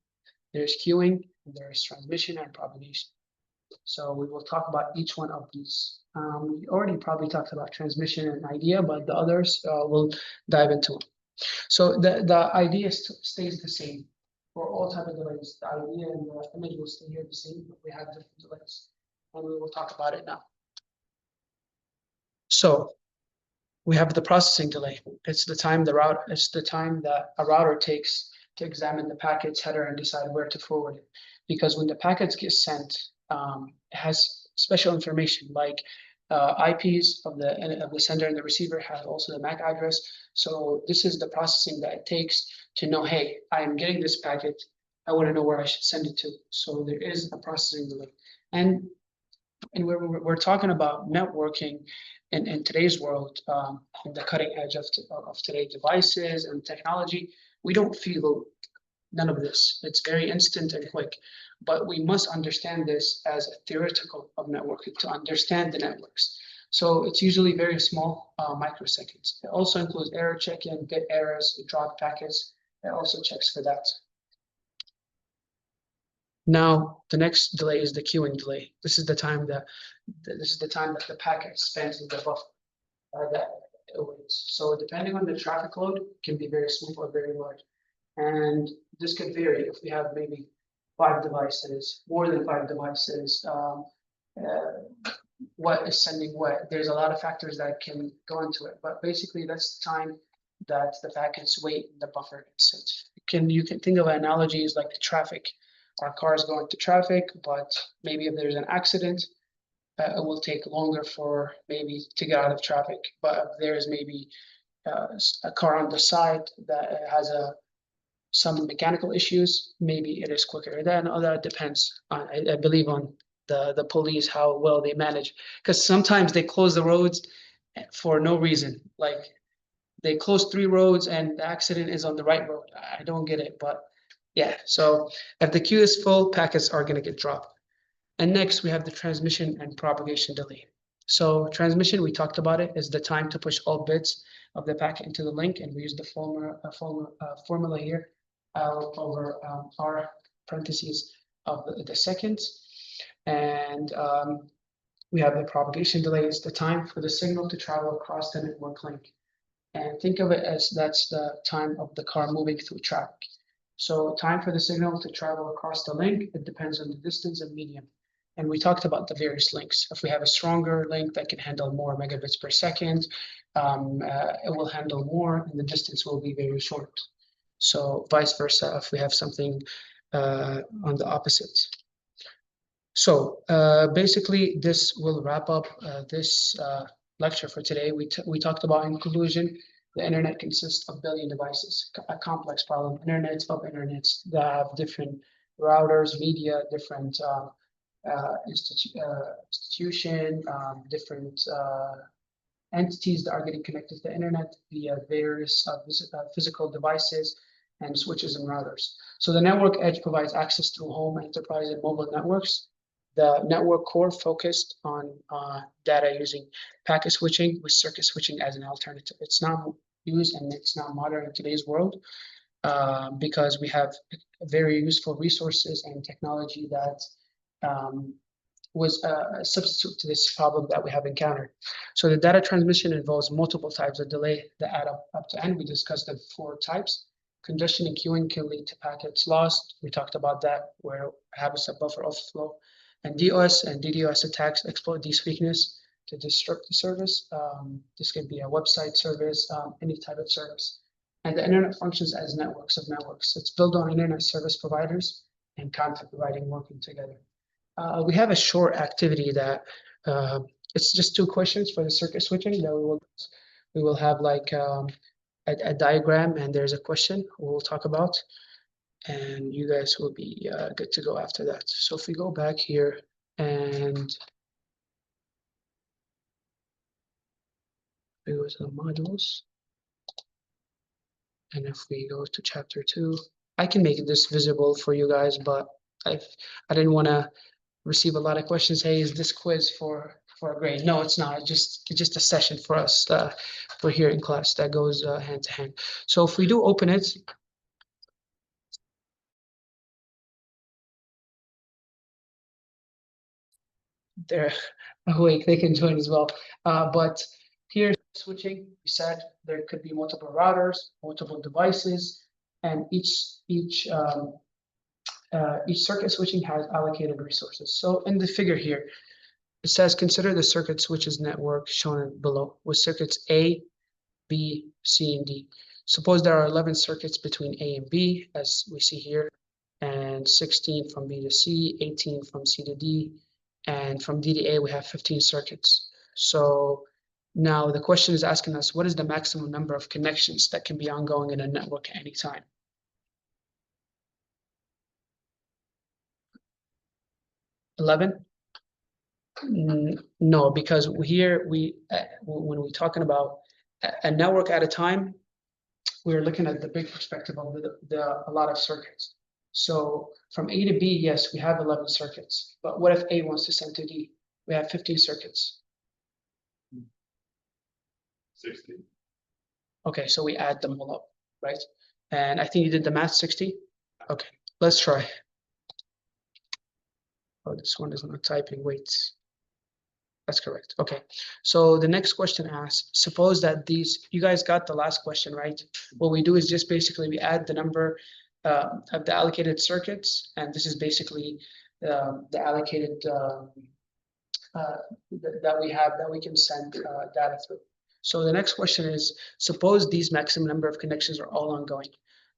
there's queuing, there's transmission and propagation. So we will talk about each one of these. We already probably talked about transmission and idea, but the others we'll dive into them. So the idea stays the same for all type of delays. The idea and the image will stay here the same, but we have different delays, and we will talk about it now. So we have the processing delay. It's the time that a router takes to examine the packet's header and decide where to forward it. Because when the packets get sent, it has special information like IPs of the sender and the receiver, have also the MAC address. So this is the processing that it takes to know, hey, I am getting this packet. I want to know where I should send it to. So there is a processing delay. And we're talking about networking in today's world, in the cutting edge of today's devices and technology. We don't feel none of this. It's very instant and quick, but we must understand this as a theoretical of networking to understand the networks. So it's usually very small microseconds. It also includes error checking, get errors, drop packets. It also checks for that. Now, the next delay is the queuing delay. This is the time that the packet spends in the buffer that it waits. So depending on the traffic load, it can be very small or very large. And this could vary if we have maybe 5 devices, more than 5 devices, what is sending what. There's a lot of factors that can go into it, but basically that's the time that the packets wait in the buffer. You can think of analogies like the traffic. Our cars go into traffic, but maybe if there's an accident, it will take longer for maybe to get out of traffic. But if there's maybe a car on the side that has some mechanical issues, maybe it is quicker. Then that depends on, I believe, on the police, how well they manage. Because sometimes they close the roads for no reason. Like they close 3 roads and the accident is on the right road. I don't get it, but yeah. So if the queue is full, packets are going to get dropped. And next we have the transmission and propagation delay. So transmission, we talked about it, is the time to push all bits of the packet into the link, and we use the formula here over our parentheses of the seconds. And we have the propagation delay, is the time for the signal to travel across the network link. And think of it as that's the time of the car moving through traffic. So time for the signal to travel across the link, it depends on the distance and medium. And we talked about the various links. If we have a stronger link that can handle more megabits per second, it will handle more and the distance will be very short. So vice versa, if we have something on the opposite. So basically, this will wrap up this lecture for today. We talked about, in conclusion, the internet consists of billion devices, a complex problem. Internets of internets that have different routers, media, different institution, different entities that are getting connected to the internet via various physical devices. and switches and routers. So the network edge provides access to home, enterprise, and mobile networks. The network core focused on data using packet switching with circuit switching as an alternative. It's not used and it's not modern in today's world because we have very useful resources and technology that was a substitute to this problem that we have encountered. So the data transmission involves multiple types of delay that add up to n. We discussed the 4 types. Congestion and queuing can lead to packets lost. We talked about that, where habits of buffer overflow. And DOS and DDoS attacks exploit these weaknesses to disrupt the service. This could be a website service, any type of service. And the internet functions as networks of networks. It's built on internet service providers and content providing working together. We have a short activity that it's just 2 questions for the circuit switching that we will have like a diagram and there's a question we'll talk about, and you guys will be good to go after that. So if we go back here and we go to the modules, and if we go to chapter 2, I can make this visible for you guys, but I didn't want to receive a lot of questions. Hey, is this quiz for a grade? No, it's not. It's just a session for us. We're here in class that goes hand to hand. So if we do open it, they're awake, they can join as well. But here switching, we said there could be multiple routers, multiple devices, and each circuit switching has allocated resources. So in the figure here, it says consider the circuit switches network shown below with circuits A, B, C, and D. Suppose there are 11 circuits between A and B, as we see here, and 16 from B to C, 18 from C to D, and from D to A, we have 15 circuits. So now the question is asking us, what is the maximum number of connections that can be ongoing in a network at any time? $11? No, because here when we're talking about a network at a time, we're looking at the big perspective of a lot of circuits. So from A to B, yes, we have 11 circuits. But what if A wants to send to D? We have 15 circuits. 60. Okay, so we add them all up, right? And I think you did the math, 60? Okay, let's try. Oh, this one is not typing, wait. That's correct. Okay, so the next question asks, suppose that you guys got the last question, right? What we do is just basically we add the number of the allocated circuits, and this is basically the allocated that we have that we can send data through. So the next question is, suppose these maximum number of connections are all ongoing.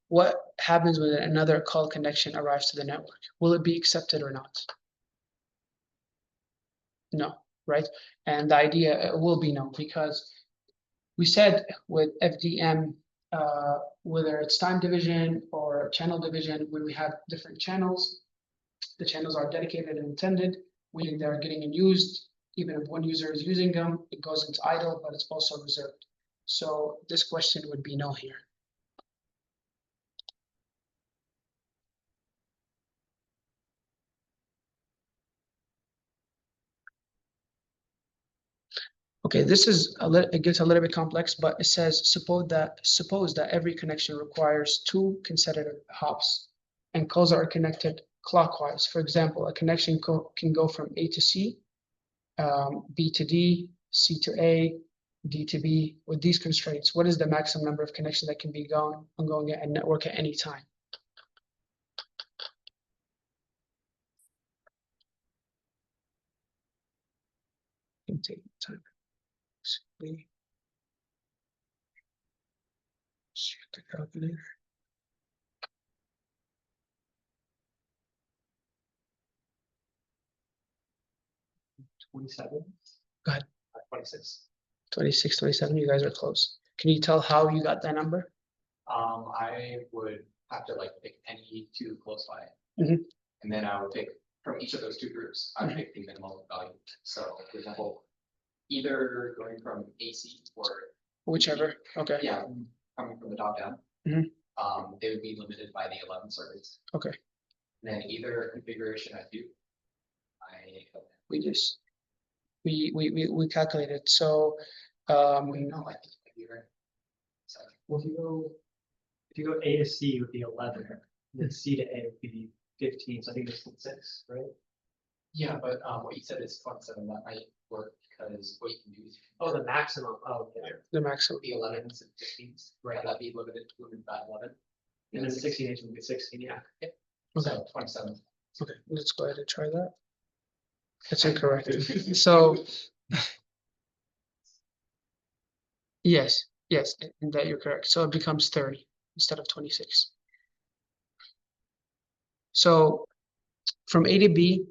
What happens when another call connection arrives to the network? Will it be accepted or not? No, right? And the idea will be no, because we said with FDM, whether it's time division or channel division, when we have different channels, the channels are dedicated and intended, meaning they're getting used. Even if one user is using them, it goes into idle, but it's also reserved. So this question would be no here. Okay, this is it gets a little bit complex, but it says suppose that every connection requires 2 consecutive hops and calls are connected clockwise. For example, a connection can go from A to C, B to D, C to A, D to B. With these constraints, what is the maximum number of connections that can be ongoing at a network at any time? Take time. Shoot the calculator. $27. Go ahead. 26. 26, 27, you guys are close. Can you tell how you got that number? I would have to like pick any 2 close by. Mhm. And then I would pick from each of those 2 groups, I would pick the minimum value. So for example, either going from AC or Whichever, okay. yeah, coming from the top down. Mhm. they would be limited by the 11 circuits. Okay. And then either configuration I do, We just, we calculated, so, no, I think it might be right. So, Well, if you go A to C, it would be 11, and then C to A would be 15, so I think it's 6, right? yeah, but what you said is 27, that might work because what you can do is. Oh, the maximum, oh, yeah, the maximum. The 11s and 15s, right, that'd be limited by 11. and then 16H would be 16, yeah. So 27. Okay, let's go ahead and try that. That's incorrect. So. Yes, yes, in that you're correct. So it becomes 30 instead of 26. So from A to B,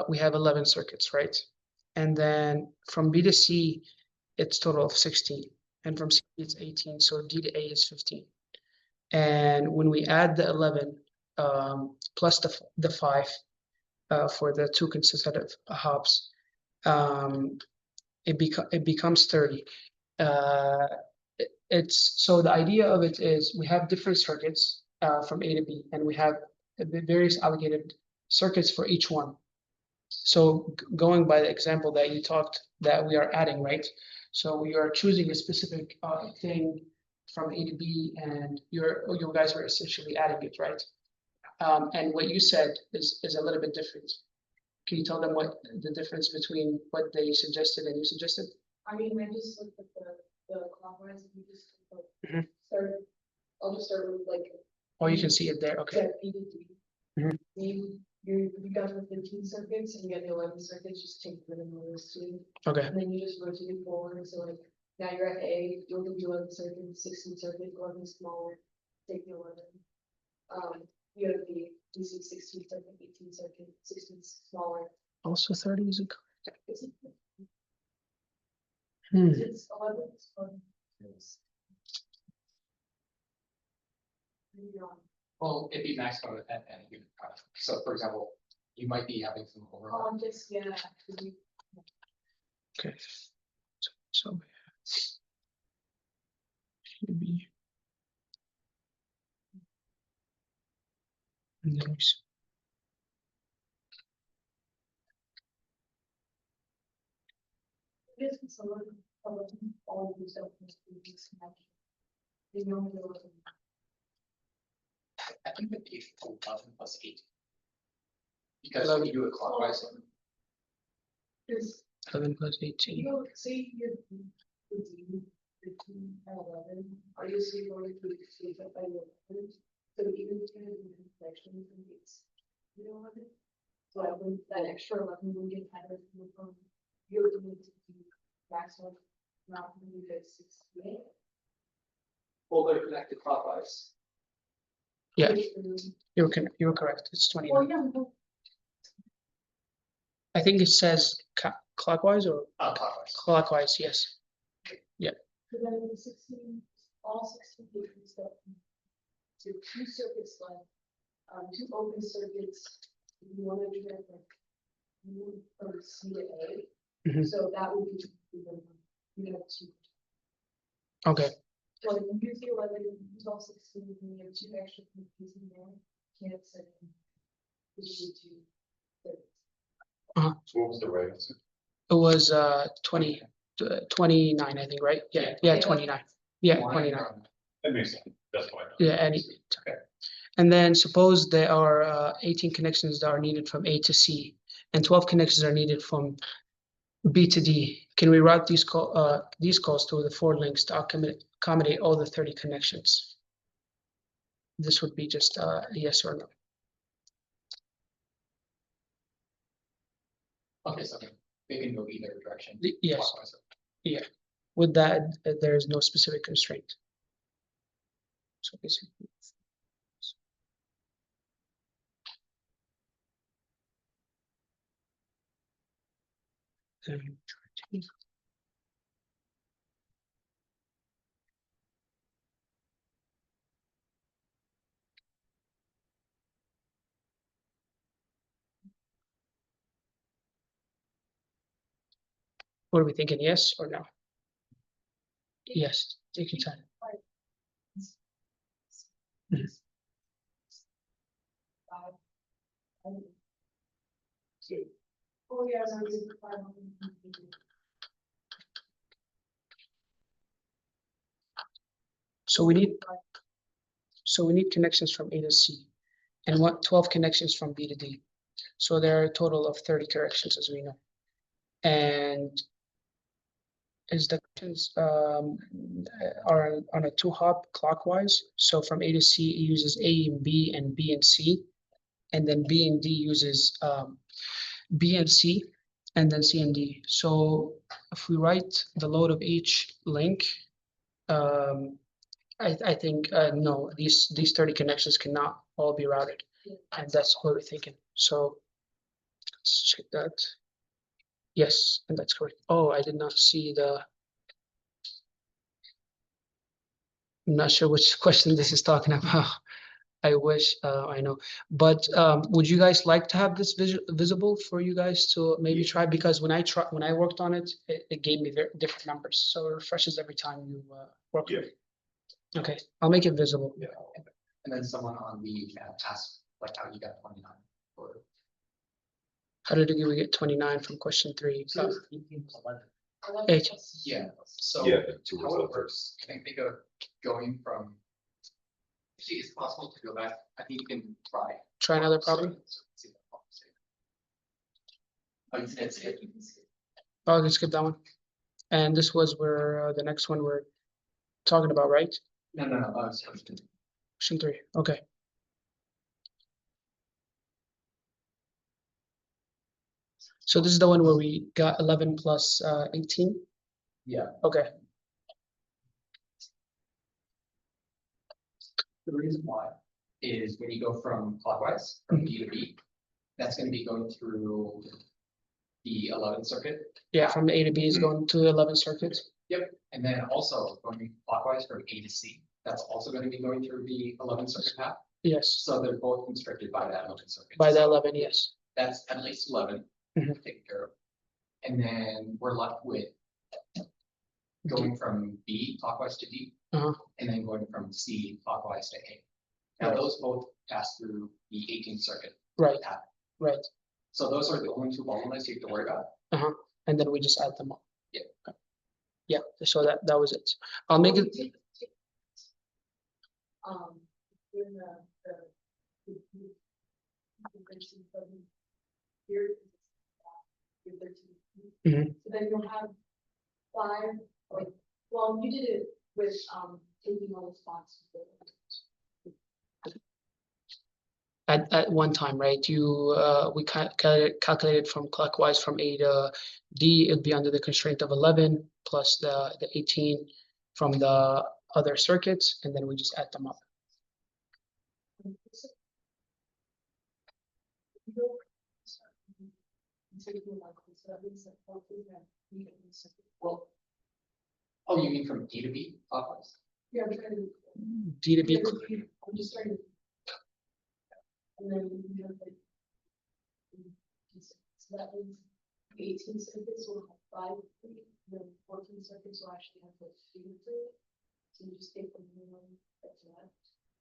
we have 11 circuits, right? And then from B to C, it's total of 16. And from C, it's 18. So D to A is 15. And when we add the 11 plus the 5 for the two consecutive hops, it becomes 30. It's so the idea of it is we have different circuits from A to B, and we have the various allocated circuits for each one. So going by the example that you talked that we are adding, right? So we are choosing a specific thing from A to B, and you guys are essentially adding it, right? And what you said is a little bit different. Can you tell them what the difference between what they suggested and you suggested? I mean, I just looked at the clockwise, and you just like, Mhm. I'll just start with like. Oh, you can see it there, okay. Yeah, B to D. Mhm. You got the 15 circuits and you got the 11 circuits, just take rid of those two. Okay, And then you just rotate it forward, so like, now you're at A, you'll do 11 circuits, 16 circuits, 11 smaller, take the 11. You have B, you see 16 circuit, 18 circuit, 16 smaller. also 30 is incorrect. It's Hmm. it's 11, it's 11. Maybe wrong. Well, it'd be maximum at any given time. So for example, you might be having some overlap. Oh, just, yeah, actually, Okay. So we have B. And then we it is, it's 11, all of these stuff must be disconnected. They normally go with I think that the 11 plus 8. Because 11. you do it clockwise. Because 11 plus you 18. know, say you're the D, 15 and 11, are you still going to see that by your 11? So even if you have a connection from it's, you know, 11. So I think that extra 11 will get kind of from you're doing to be maximum, not really good 68. Well, they're connected clockwise. Yeah. Which, You were correct. It's 29. well, yeah, no, I think it says clockwise or Clockwise. clockwise, yes. because then the 16, all 16 different stuff. So 2 circuits left, 2 open circuits, you want to do that like move from C to A. Mhm. So that would be, you know, 2. Okay, So if you use the 11, you use all 16, and you have 2 extra pieces in there, can't set them. Which would be 2. So what was the right answer? it was 29, I think, right? Yeah, 29. Yeah, 29. That makes sense, that's why. Yeah, and then suppose there are 18 connections that are needed from A to C, and 12 connections are needed from B to D. Can we route these calls through the 4 links to accommodate all the 30 connections? This would be just a yes or no. Okay, so they can go either direction. Yes, clockwise. with that, there is no specific constraint. So basically. What are we thinking, yes or no? Yes, take your time. Oh, yeah, so it's the final. So we need connections from A to C and 12 connections from B to D. So there are a total of 30 corrections, as we know. And is the connections are on a 2-hop clockwise. So from A to C, it uses A and B and C. And then B and D uses B and C, and then C and D. So if we write the load of each link, I think no, these 30 connections cannot all be routed, and that's what we're thinking. So let's check that. Yes, and that's correct. Oh, I did not see the. I'm not sure which question this is talking about. I wish I know, but would you guys like to have this visible for you guys to maybe try? Because when I worked on it, it gave me very different numbers, so it refreshes every time you work with it. Okay, I'll make it visible. Yeah. And then someone on the asked like how you got 29. Or How did we get 29 from question 3? So it's 18 plus 11. Eight. yeah, so Yeah, the two how was it up works, I think of going from. Actually, it's possible to go back. I think you can try. Try another problem. Oh, you said skip. Oh, I can skip that one. And this was where the next one we're talking about, right? No, it's question. Question 3. Okay. So this is the one where we got 11 plus 18. Yeah. Okay. The reason why is when you go from clockwise from B to B, that's going to be going through the 11th circuit. Yeah, from A to B is going to 11 circuits. Yep, and then also going clockwise from A to C, that's also going to be going through the 11th circuit path. Yes, So they're both constricted by that 11th circuit. by the 11, yes. That's at least 11 Mhm. taken care of. And then we're left with going from B clockwise to D, Uh-huh. and then going from C clockwise to A. Now, Right. those both pass through the 18th circuit Right, path. right. So those are the only two bottlenecks you have to worry about. And then we just add them up. Yeah. Yeah, so that was it. I'll make it. In here. Mhm. So then you'll have 5, like, well, you did it with, taking all the spots. At one time, right? We calculated from clockwise from A to D, it'd be under the constraint of 11 plus the 18 from the other circuits, and then we just add them up. Well, oh, you mean from D to B clockwise? Yeah, I'm trying to. D to B, I'm just trying to. And then you have like. So that means 18 circuits will have 5, then 14 circuits will actually have like 3. So you just take the minimum that's left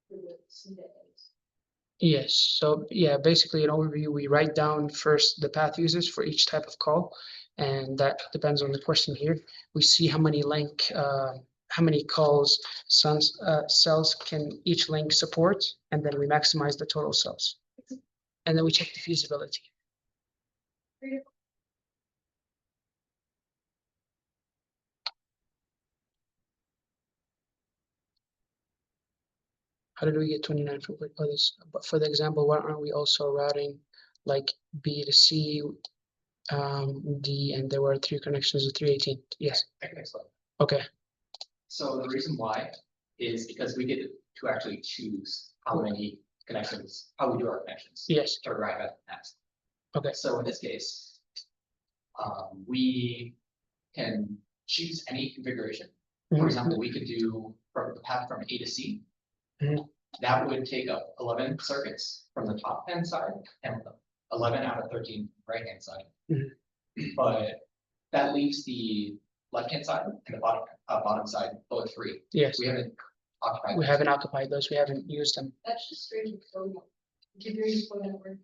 for the C to A's. yes. So yeah, basically an overview, we write down first the path uses for each type of call, and that depends on the question here. We see how many how many calls cells can each link support, and then we maximize the total cells. And then we check the feasibility. How did we get 29 for this? But for the example, why aren't we also routing like B to C, D, and there were 3 connections of 318? Yes. Excellent. Okay. So the reason why is because we get to actually choose how many connections, how we do our connections. Yes. To arrive at next. Okay. So in this case, we can choose any configuration. For example, we could do from the path from A to C. Mhm. That would take up 11 circuits from the top hand side and 11 out of 13 right hand side. Mhm. But that leaves the left hand side and the bottom side both free. Yes. We haven't occupied. We haven't occupied those, we haven't used them. That's just straight phone. Configuring phone network.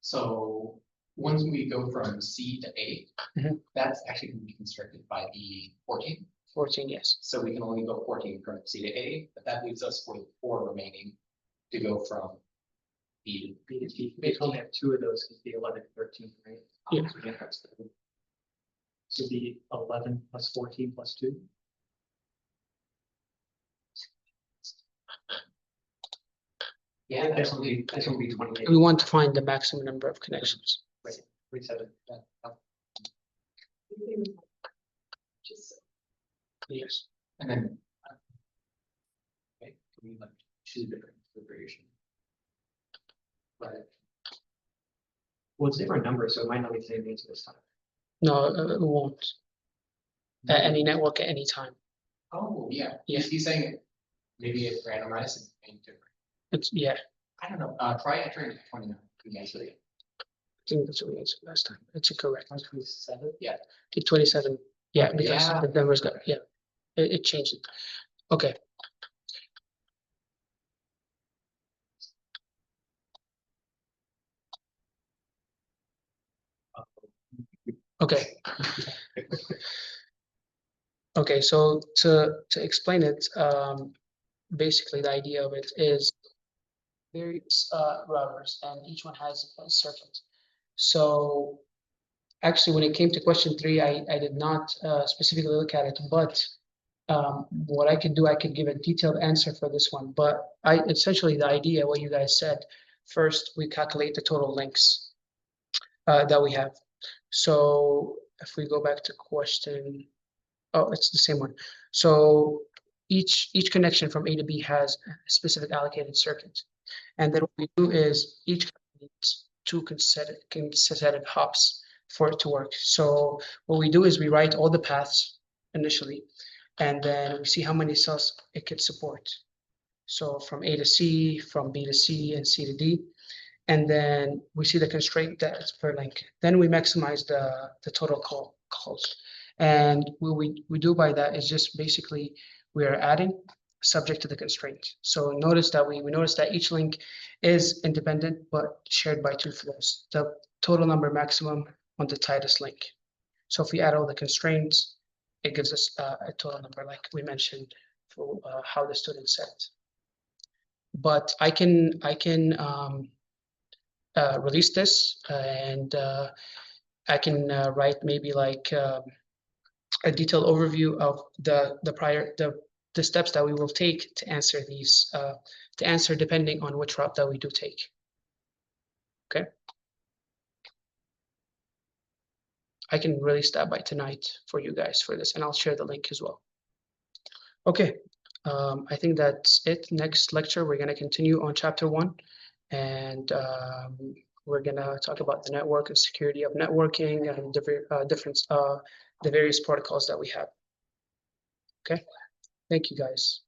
So once we go from C to A, Mhm. that's actually going to be constricted by the 14. 14, yes. So we can only go 14 from C to A, but that leaves us with 4 remaining to go from B to B to T, we can only have 2 of those, because the 11, 13, right? Yeah. So we have to- So the 11 plus 14 plus 2. Yeah, This will be 28. We want to find the maximum number of connections. 37. Just Yes. And then. Okay, can we like choose different configuration? But Well, it's different numbers, so it might not be the same answer this time. No, it won't. At any network at any time. oh yeah, Yeah. he's saying maybe it's randomized and maybe different. It's, yeah, I don't know. Try entering 29. Eventually. I think that's what we answered last time. It's incorrect. 27. It's 27. Yeah, because Yeah. the numbers got, yeah, it changed it. Okay. Okay. Okay, so to explain it, basically the idea of it is various routers, and each one has a circuit. So actually, when it came to question 3, I did not specifically look at it, but what I could do, I could give a detailed answer for this one. But essentially the idea, what you guys said, first we calculate the total links that we have. So if we go back to question, oh, it's the same one. So each connection from A to B has a specific allocated circuit. And then what we do is each needs 2 consecutive hops for it to work. So what we do is we write all the paths initially, and then we see how many cells it could support. So from A to C, from B to C, and C to D. And then we see the constraint that's per link. Then we maximize the total calls. And what we do by that is just basically we are adding subject to the constraint. So notice that we notice that each link is independent but shared by 2 flows. The total number maximum on the tightest link. So if we add all the constraints, it gives us a total number like we mentioned for how the student said. But I can release this and I can write maybe like a detailed overview of the steps that we will take to answer these depending on which route that we do take. Okay. I can release that by tonight for you guys for this, and I'll share the link as well. Okay, I think that's it. Next lecture, we're going to continue on chapter 1, and we're going to talk about the network and security of networking and the various protocols that we have. Okay, thank you guys.